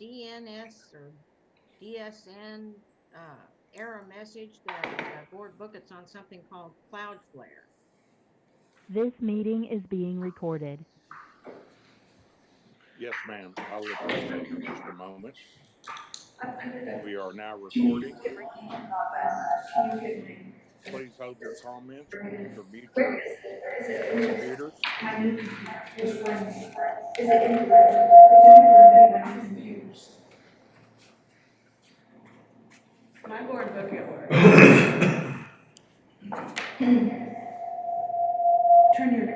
DNS or DSN error message that board book. It's on something called Cloudflare. This meeting is being recorded. Yes, ma'am. I will proceed in just a moment. We are now recording. Please hold your comments or mute your computers. My board book at work. Turn your.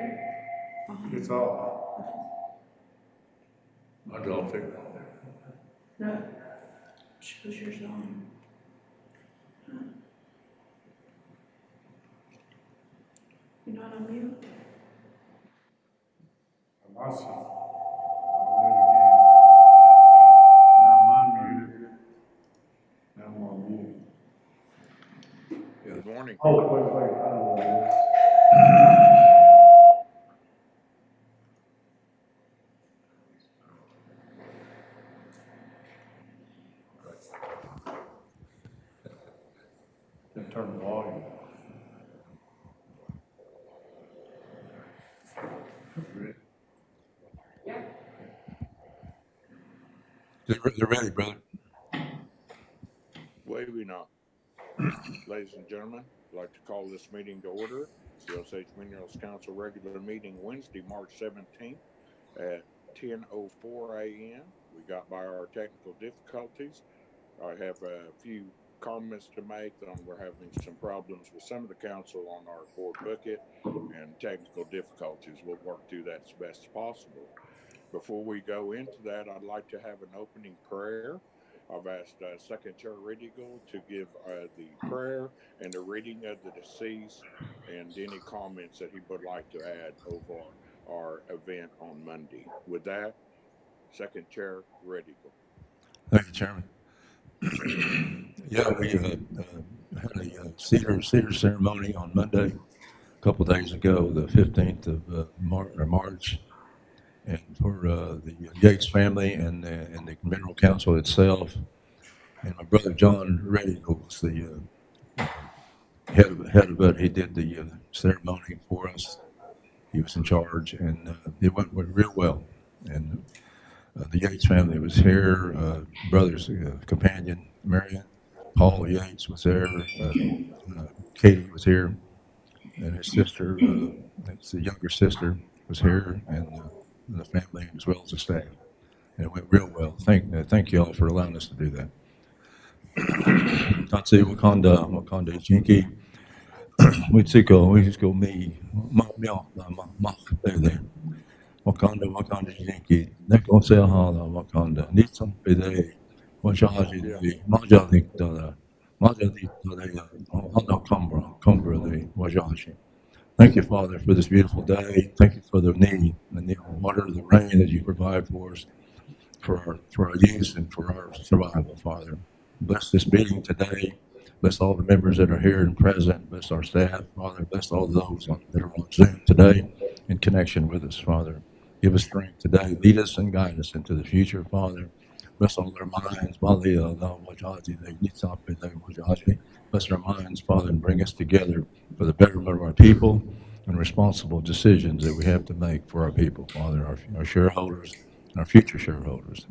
It's off. I don't think. No. Shows yours on. You're not on mute? I'm awesome. Now I'm unmuted. Now I'm on mute. Good morning. Oh, wait, I don't know this. Then turn the volume. They're ready, brother. Waving up. Ladies and gentlemen, I'd like to call this meeting to order. It's the Osage Minerals Council regular meeting Wednesday, March 17th at 10:04 a.m. We got by our technical difficulties. I have a few comments to make on we're having some problems with some of the council on our board bucket and technical difficulties. We'll work through that as best as possible. Before we go into that, I'd like to have an opening prayer. I've asked Second Chair Redigal to give the prayer and the reading of the deceased and any comments that he would like to add over our event on Monday. With that, Second Chair Redigal. Thank you, Chairman. Yeah, we had a cedar ceremony on Monday, a couple of days ago, the 15th of March, and for the Yates family and the Mineral Council itself. And my brother John Reddy was the head of it. He did the ceremony for us. He was in charge, and it went real well. And the Yates family was here. Brother's companion, Marion, Paul Yates was there. Katie was here, and his sister, it's the younger sister, was here, and the family as well as the staff. And it went real well. Thank you all for allowing us to do that. Tatsi Wakanda Jinki. We me ma there. Wakanda Jinki. Neko se hala Wakanda. Nitsa pede. Wajaji de Majadik Dada. Majadik Dada. Hana Kumbra de Wajaji. Thank you, Father, for this beautiful day. Thank you for the need, the water, the rain that you provide for us, for our use and for our survival, Father. Bless this meeting today. Bless all the members that are here and present. Bless our staff, Father. Bless all those that are on Zoom today in connection with us, Father. Give us strength today. Lead us and guide us into the future, Father. Bless all their minds. Bless our minds, Father, and bring us together for the betterment of our people and responsible decisions that we have to make for our people, Father, our shareholders, and our future shareholders.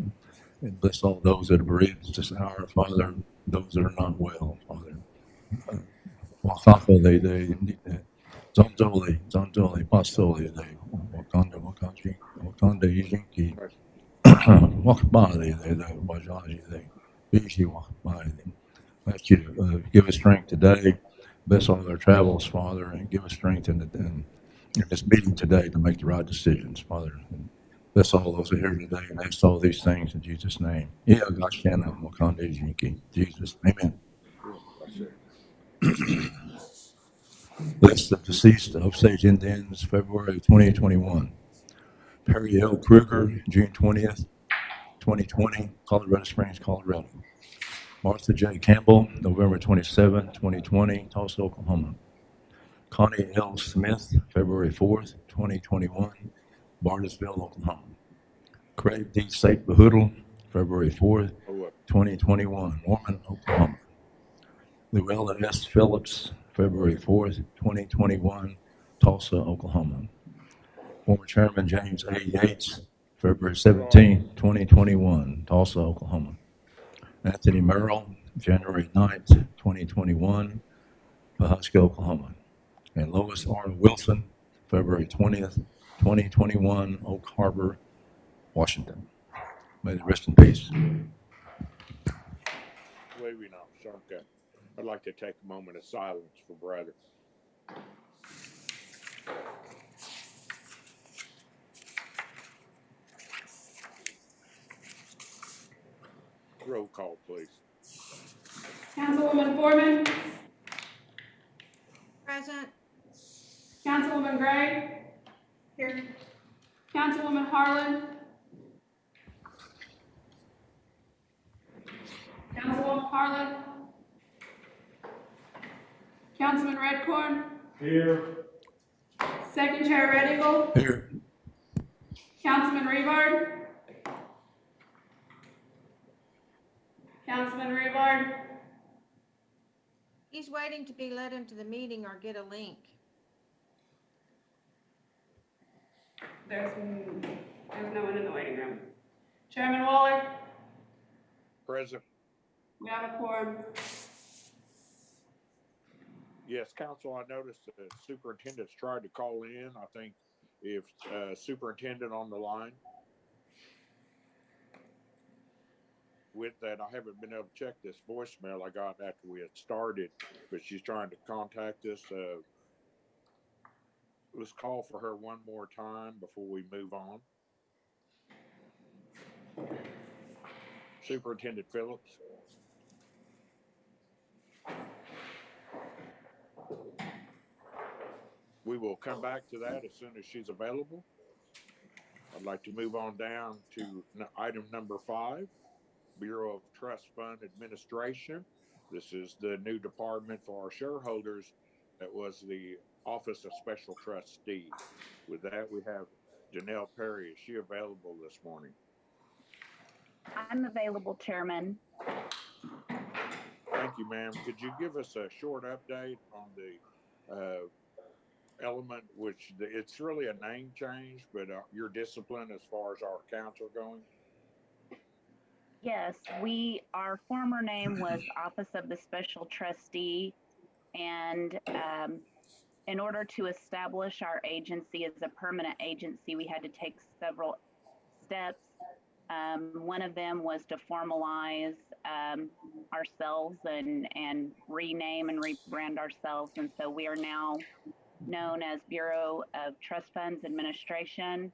And bless all those that are bereaved this hour, Father, those that are not well, Father. Zantoli, Pastoli, Wakanda, Yinki, Wakbali, Wajaji, Bishi Wakbali. Ask you to give us strength today. Bless all our travels, Father, and give us strength in this meeting today to make the right decisions, Father. And bless all those that are here today and ask all these things in Jesus' name. Yeah, Gashana, Wakanda, Jinki. Jesus, amen. List of deceased Osage Indians, February 2021. Perry L. Kruger, June 20th, 2020, Colorado Springs, Colorado. Martha J. Campbell, November 27, 2020, Tulsa, Oklahoma. Connie L. Smith, February 4th, 2021, Barnesville, Oklahoma. Craig D. Sate Bahudal, February 4th, Oh, 2021, Norman, Oklahoma. Llewellyn S. Phillips, February 4th, 2021, Tulsa, Oklahoma. Former Chairman James A. Yates, February 17th, 2021, Tulsa, Oklahoma. Anthony Merrill, January 9th, 2021, Pawhuska, Oklahoma. And Lois R. Wilson, February 20th, 2021, Oak Harbor, Washington. May they rest in peace. waving off. Okay. I'd like to take a moment of silence for brother. Roll call, please. Councilwoman Foreman, Present. Councilwoman Gray. Here. Councilwoman Harlan. Councilwoman Harlan. Councilman Redcorn. Here. Second Chair Red Eagle. Here. Councilman Revard. Councilman Revard. He's waiting to be let into the meeting or get a link. There's no one in the waiting room. Chairman Waller. Present. We have a quorum. Yes, council, I noticed the superintendent's tried to call in. I think if superintendent on the line. With that, I haven't been able to check this voicemail I got after we had started, but she's trying to contact us. Let's call for her one more time before we move on. Superintendent Phillips. We will come back to that as soon as she's available. I'd like to move on down to item number 5, Bureau of Trust Fund Administration. This is the new department for our shareholders. That was the Office of Special Trustee. With that, we have Janelle Perry. Is she available this morning? I'm available, Chairman. Thank you, ma'am. Could you give us a short update on the element, which it's really a name change, but your discipline as far as our accounts are going? Yes, our former name was Office of the Special Trustee, and in order to establish our agency as a permanent agency, we had to take several steps. One of them was to formalize ourselves and rename and rebrand ourselves, and so we are now known as Bureau of Trust Funds Administration,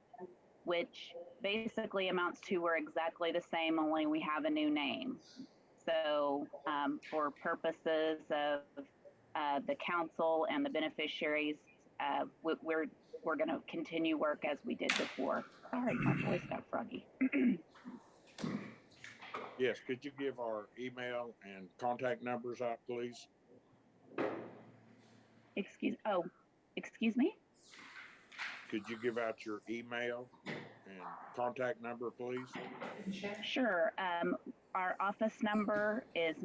which basically amounts to we're exactly the same, only we have a new name. So for purposes of the council and the beneficiaries, we're going to continue work as we did before. Sorry, my voice got froggy. Yes, could you give our email and contact numbers out, please? Excuse me? Could you give out your email and contact number, please? Sure. Our office number is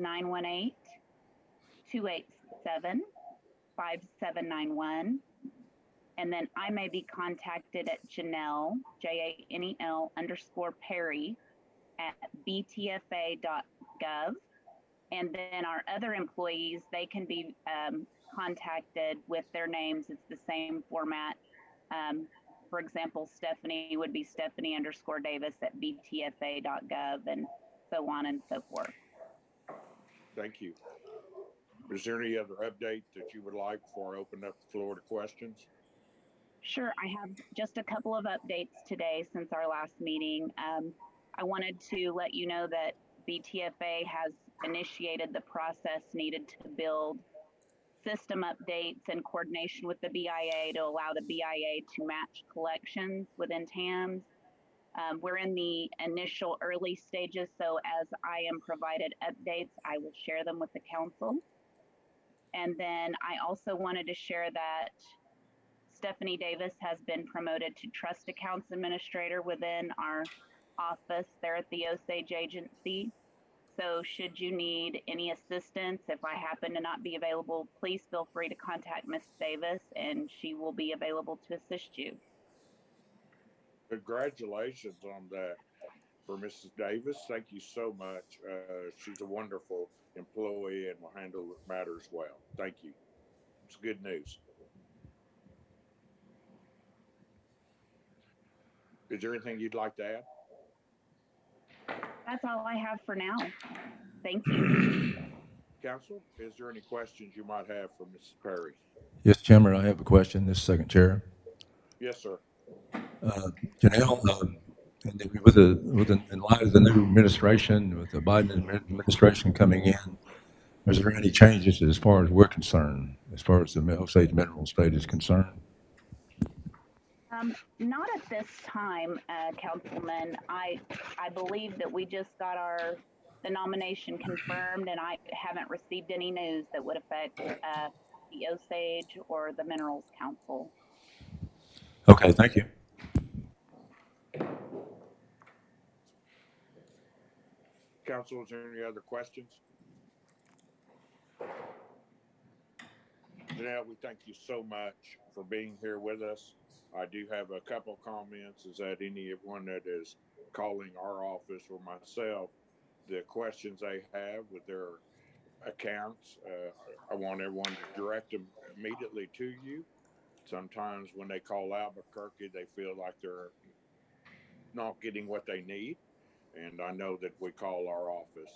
918-287-5791. And then I may be contacted at Janelle, JANEL_Perry at btfa.gov. And then our other employees, they can be contacted with their names. It's the same format. For example, Stephanie would be Stephanie_Davis at btfa.gov, and so on and so forth. Thank you. Is there any other update that you would like before I open up the floor to questions? Sure, I have just a couple of updates today since our last meeting. I wanted to let you know that BTFA has initiated the process needed to build system updates in coordination with the BIA to allow the BIA to match collections within TAMS. We're in the initial early stages, so as I am provided updates, I will share them with the council. And then I also wanted to share that Stephanie Davis has been promoted to Trust Accounts Administrator within our office there at the Osage agency. So should you need any assistance, if I happen to not be available, please feel free to contact Miss Davis and she will be available to assist you. Congratulations on that for Mrs. Davis. Thank you so much. She's a wonderful employee and will handle matters well. Thank you. It's good news. Is there anything you'd like to add? That's all I have for now. Thank you. Council, is there any questions you might have for Mrs. Perry? Yes, Chairman, I have a question. This second chair. Yes, sir. Janelle, in light of the new administration, with the Biden administration coming in, is there any changes as far as we're concerned, as far as the Osage Mineral State is concerned? Not at this time, Councilman. I believe that we just got the nomination confirmed, and I haven't received any news that would affect the Osage or the Minerals Council. Okay, thank you. Council, is there any other questions? Janelle, we thank you so much for being here with us. I do have a couple comments. Is that anyone that is calling our office or myself, the questions they have with their accounts, I want everyone to direct them immediately to you. Sometimes when they call Albuquerque, they feel like they're not getting what they need. And I know that we call our office.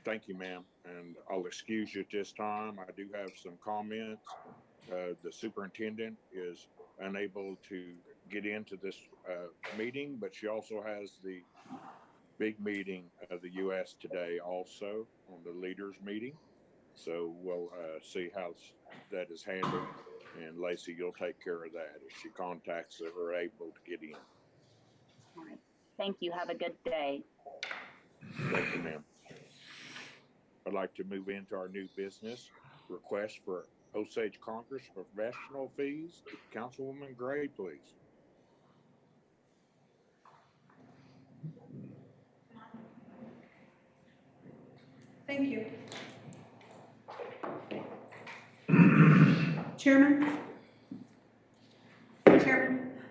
Thank you, ma'am. And I'll excuse you at this time. I do have some comments. The superintendent is unable to get into this meeting, but she also has the big meeting of the U.S. today also on the leaders meeting. So we'll see how that is handled. And Lacey, you'll take care of that if she contacts her or able to get in. All right. Thank you. Have a good day. Thank you, ma'am. I'd like to move into our new business request for Osage Congress professional fees. Councilwoman Gray, please. Thank you. Chairman,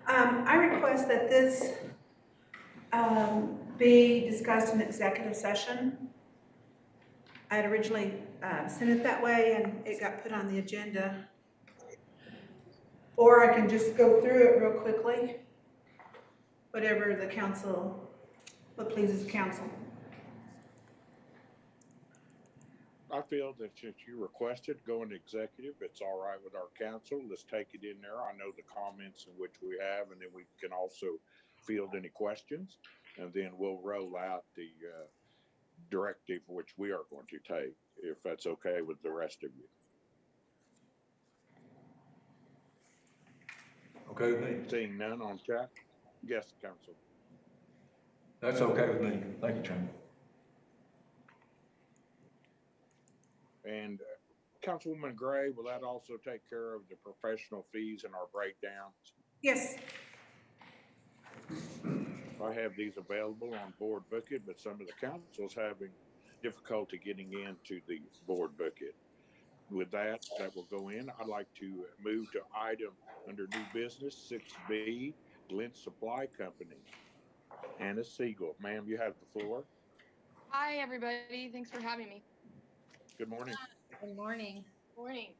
I request that this be discussed in executive session. I had originally sent it that way and it got put on the agenda. Or I can just go through it real quickly. Whatever the council, what pleases the council. I feel that since you requested go into executive, it's all right with our council. Let's take it in there. I know the comments in which we have, and then we can also field any questions, and then we'll roll out the directive which we are going to take, if that's okay with the rest of you. Okay with me. Seeing none on chat? Yes, council. That's okay with me. Thank you, Chairman. And Councilwoman Gray, will that also take care of the professional fees and our breakdowns? Yes. I have these available on board bucket, but some of the council's having difficulty getting into the board bucket. With that will go in. I'd like to move to item under new business 6B, Glint Supply Company. Hannah Siegel, ma'am, you have the floor. Hi, everybody. Thanks for having me. Good morning. Good morning. Morning.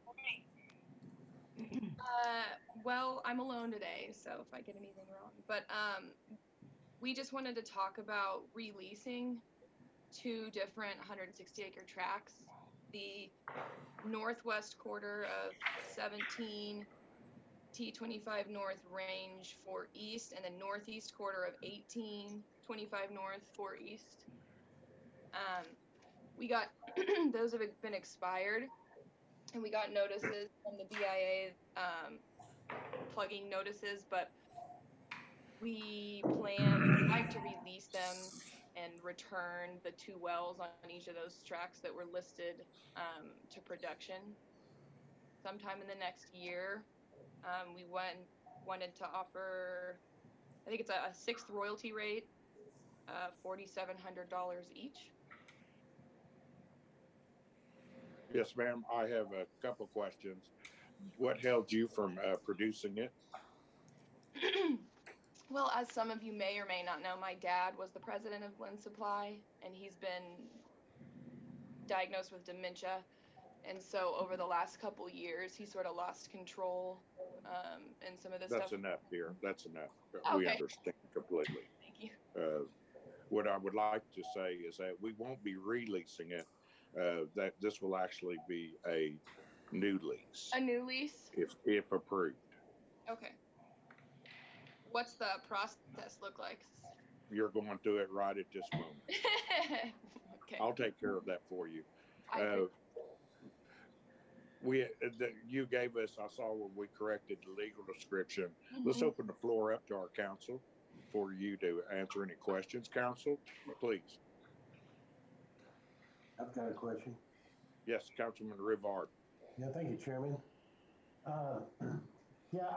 Well, I'm alone today, so if I get anything wrong, but we just wanted to talk about releasing 2 different 160-acre tracts. The northwest quarter of 17 T25 North Range 4 East, and the northeast quarter of 18 25 North 4 East. We got those have been expired, and we got notices from the BIA, plugging notices, but we like to release them and return the 2 wells on each of those tracts that were listed to production sometime in the next year. We wanted to offer think it's a sixth royalty rate, $4,700 each. Yes, ma'am. I have a couple questions. What held you from producing it? Well, as some of you may or may not know, my dad was the president of Blend Supply, and he's been diagnosed with dementia. And so over the last couple years, he sort of lost control and some of this That's stuff. enough, dear. That's enough. Okay. We understand completely. Thank you. What I would like to say is that we won't be releasing it. That this will actually be a new lease, A new lease? if approved. Okay. What's the process look like? You're going through it right at this moment. Okay. I'll take care of that for you. I You gave us, I saw when we corrected the legal description. Mhm. Let's open the floor up to our council for you to answer any questions. Council, please. I've got a question. Yes, Councilman Rivard. Yeah, thank you, Chairman. Yeah,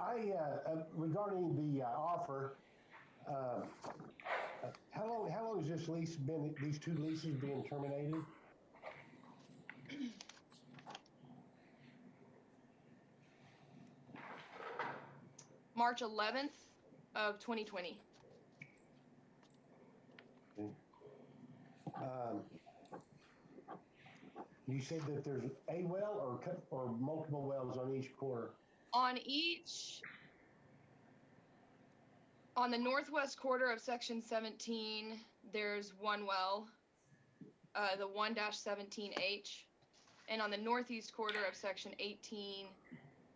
regarding the offer, how long has this lease been, these two leases being terminated? March 11th of 2020. You said that there's a well or multiple wells on each quarter? On the northwest quarter of section 17, there's one well, the 1-17H. And on the northeast quarter of section 18,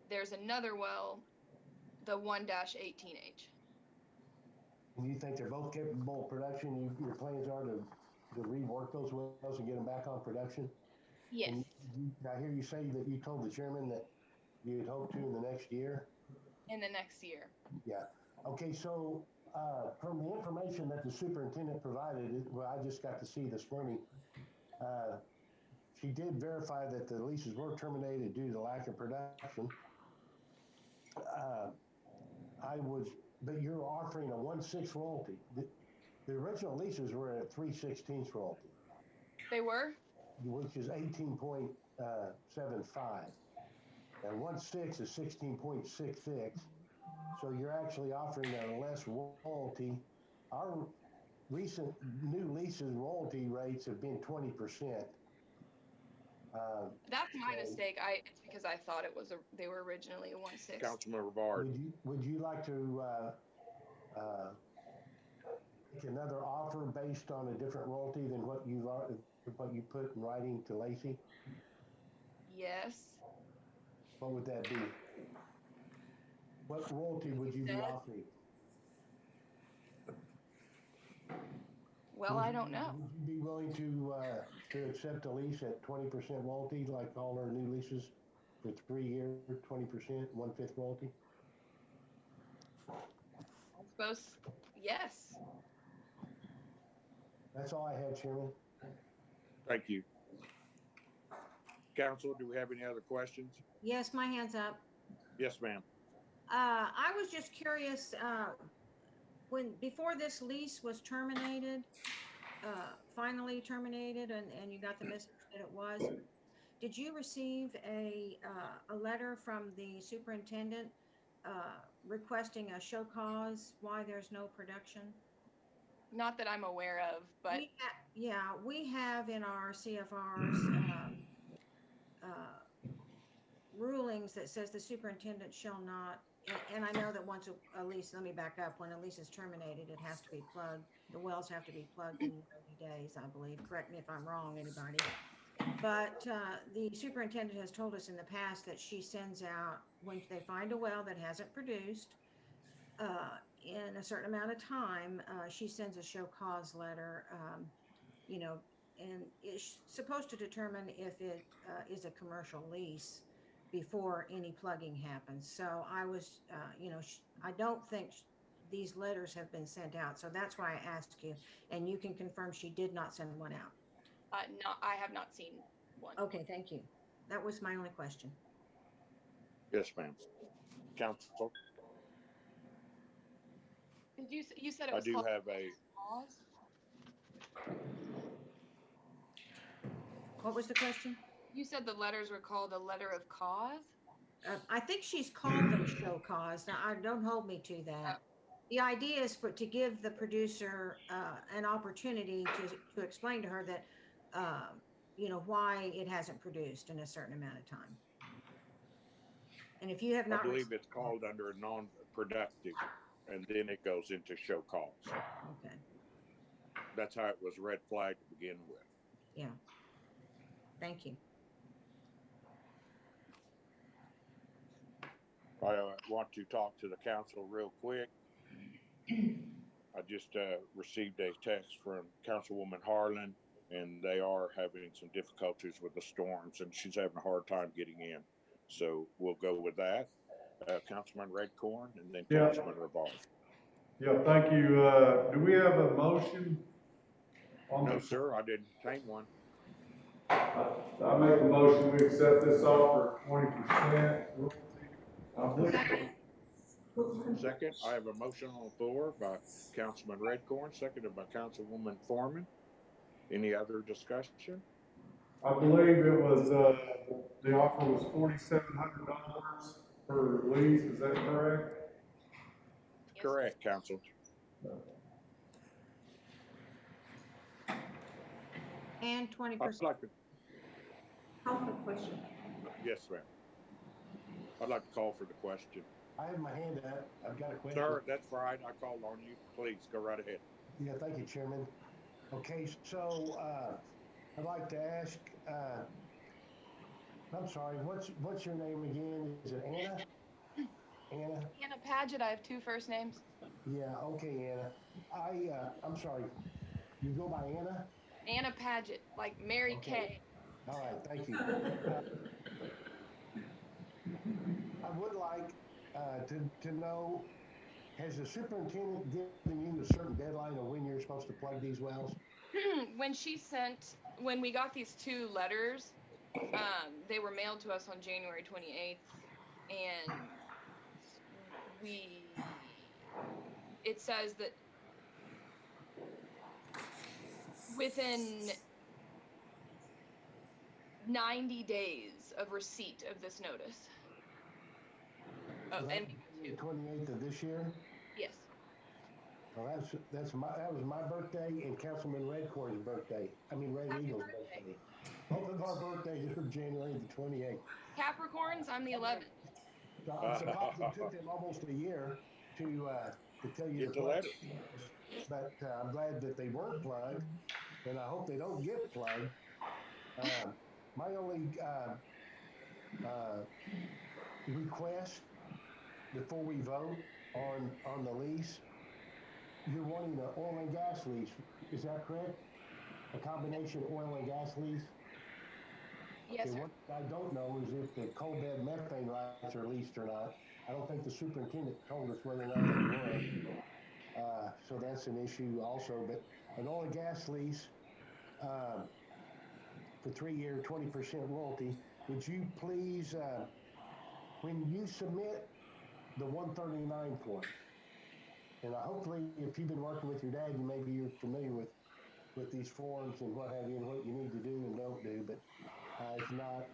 there's another well, the 1-18H. And you think they're both capable of production? Your plans are to rework those wells and get them back on production? Yes. And I hear you say that you told the chairman that you'd hope to in the next year? In the next year. Yeah. Okay, so from the information that the superintendent provided, well, I just got to see this morning, she did verify that the leases were terminated due to lack of production. But you're offering a 1/6 royalty. The original leases were at 3/16 royalty. They were? Which is 18.75. And 1/6 is 16.66. So you're actually offering a less royalty. Our recent new leases royalty rates have been 20%. That's my mistake. It's because I thought they were originally a 1/6. Councilman Rivard. Would you like to make another offer based on a different royalty than what you put in writing to Lacey? Yes. What would that be? What royalty would you be offering? Well, I don't know. Would you be willing to accept a lease at 20% royalty, like all our new leases for 3 years, 20%, 1/5 royalty? I suppose, yes. That's all I had, Chairman. Thank you. Council, do we have any other questions? Yes, my hand's up. Yes, ma'am. I was just curious, before this lease was terminated, finally terminated, and you got the message that it was, did you receive a letter from the superintendent requesting a show cause why there's no production? Not that I'm aware of, but we have in our CFRs rulings that says the superintendent shall not, and I know that once a lease, let me back up, when a lease is terminated, it has to be plugged. The wells have to be plugged in 30 days, I believe. Correct me if I'm wrong, anybody. But the superintendent has told us in the past that she sends out, when they find a well that hasn't produced, in a certain amount of time, she sends a show cause letter, and is supposed to determine if it is a commercial lease before any plugging happens. So I was, I don't think these letters have been sent out. So that's why I asked you, and you can confirm she did not send one out. No, I have not seen one. Okay, thank you. That was my only question. Yes, ma'am. Council. Did you said it I was do called have a, cause? What was the question? You said the letters were called a letter of cause? I think she's called them show cause. Now, don't hold me to that. The idea is to give the producer an opportunity to explain to her that, why it hasn't produced in a certain amount of time. And if you have I not, believe it's called under a non-productive, and then it goes into show cause. okay, That's how it was red flagged to begin with. yeah, thank you. I want to talk to the council real quick. I just received a text from Councilwoman Harlan, and they are having some difficulties with the storms, and she's having a hard time getting in. So we'll go with that. Councilman Redcorn, and then Yeah. Councilman Revolve. Yeah, thank you. Do we have a motion on No, the? sir, I didn't obtain one. I make a motion, we accept this offer 20%. Second, I have a motion on the floor by Councilman Redcorn, seconded by Councilwoman Foreman. Any other discussion? I believe it was, the offer was $4,700 per lease, is that correct? Yes. Correct, Council. And 20%. I'd like to, Call for question. yes, ma'am. I'd like to call for the question. I have my hand up. I've got a question. Sir, that's right. I called on you. Please go right ahead. Yeah, thank you, Chairman. Okay, so I'd like to ask, I'm sorry, what's your name again? Is it Anna? Anna? Anna Paget, I have two first names. Yeah, okay, Anna. I'm sorry. You go by Anna? Anna Paget, like Mary Okay. Kay. All right, thank you. I would like to know, has the superintendent given you a certain deadline of when you're supposed to plug these wells? When we got these two letters, they were mailed to us on January 28th, and it says that within 90 days of receipt of this notice. So And the 28th of this year? yes. Well, that was my birthday and Councilman Redcorn's birthday. I mean, Red Happy Eagle's birthday. birthday. Both of our birthdays are January the 28th. Capricorns, I'm the 11th. So I'm surprised it took them almost a year to tell you Get to the plug. letter. But I'm glad that they weren't plugged, and I hope they don't get plugged. My only request before we vote on the lease, you're wanting an oil and gas lease, is that correct? A combination oil and gas lease? Yes, Okay, sir. what I don't know is if the coal bed methane rights are leased or not. I don't think the superintendent told us whether or not they were. So that's an issue also, but an oil and gas lease for 3-year, 20% royalty. Would you please, when you submit the 139 form, and hopefully if you've been working with your dad, maybe you're familiar with these forms and what have you, and what you need to do and don't do, but if not,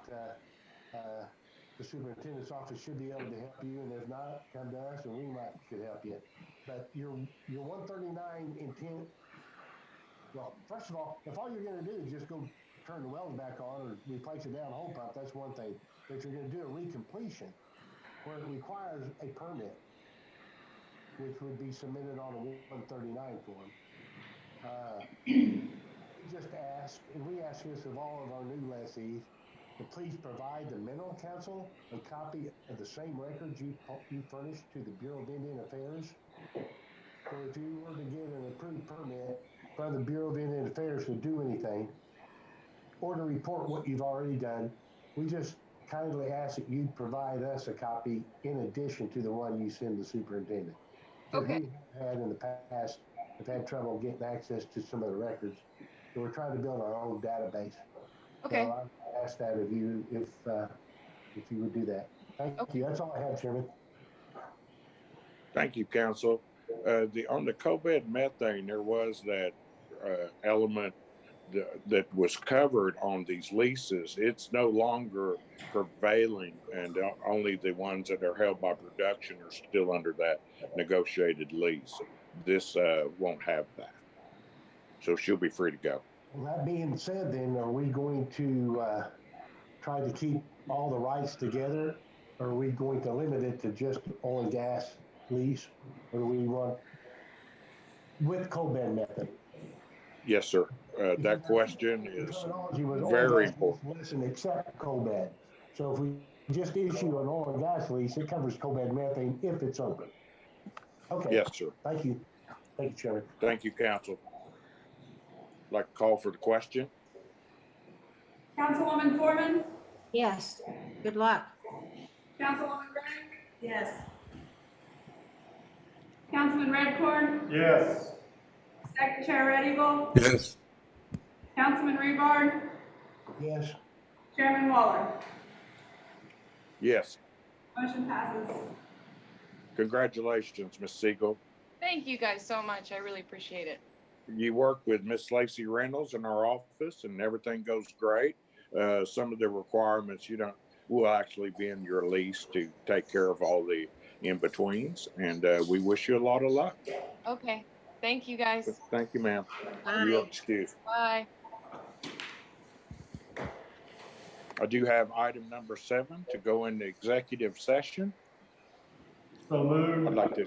the superintendent's office should be able to help you, and if not, come to us and we should help you. But your 139 intent, well, first of all, if all you're gonna do is just go turn the wells back on or replace a downhole pump, that's one thing. But if you're gonna do a recompletion where it requires a permit, which would be submitted on a 139 form, we just ask, and we ask this of all of our new lessees, to please provide the Mineral Council a copy of the same records you furnished to the Bureau of Indian Affairs. So if you were to get an approved permit from the Bureau of Indian Affairs to do anything, or to report what you've already done, we just kindly ask that you provide us a copy in addition to the one you send the superintendent. Because Okay. we have had in the past, have had trouble getting access to some of the records. So we're trying to build our own database. Okay. So I ask that of you if you would do that. Thank Okay. you. That's all I have, Chairman. Thank you, Council. On the co-bed methane, there was that element that was covered on these leases. It's no longer prevailing, and only the ones that are held by production are still under that negotiated lease. This won't have that, so she'll be free to go. Well, that being said, then, are we going to try to keep all the rights together? Or are we going to limit it to just oil and gas lease? Or do we want with co-band method? Yes, sir. That question The is terminology was oil very and gas lease important. listen except co-band. So if we just issue an oil and gas lease, it covers co-band methane if it's open. Okay. Yes, sir. Thank you. Thank you, Chairman. Thank you, council. Like to call for the question? Councilwoman Foreman, Yes, good luck. Councilwoman Gray, Yes. Councilman Redcorn, Yes. Second Chair Red Eagle, Yes. Councilman Rebar, Yes. Chairman Waller. Yes. Motion passes. Congratulations, Ms. Siegel. Thank you guys so much. I really appreciate it. You work with Miss Lacey Reynolds in our office and everything goes great. Some of the requirements will actually be in your lease to take care of all the in-betweens, and we wish you a lot of luck. Okay. Thank you guys. Thank you, ma'am. Bye. You're excused. Bye. I do have item number 7 to go into executive session. So moved. I'd like to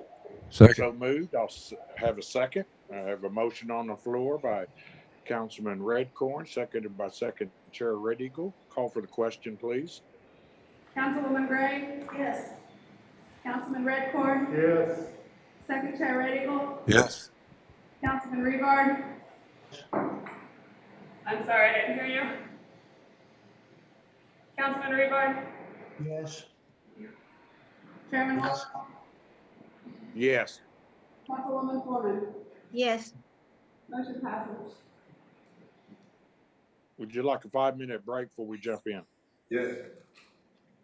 Second. So moved. I'll have a second. I have a motion on the floor by Councilman Redcorn, seconded by Second Chair Red Eagle. Call for the question, please. Councilwoman Gray, Yes. Councilman Redcorn, Yes. Second Chair Red Eagle, Yes. Councilman Rebar. I'm sorry, I didn't hear you. Councilman Rebar, Yes. Chairman Waller, Yes. Yes. Councilwoman Foreman. Yes. Motion passes. Would you like a 5-minute break before we jump in? Yes.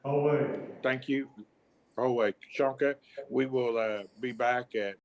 Oh, wait. Thank you. Oh, wait, Shonka, we will be back at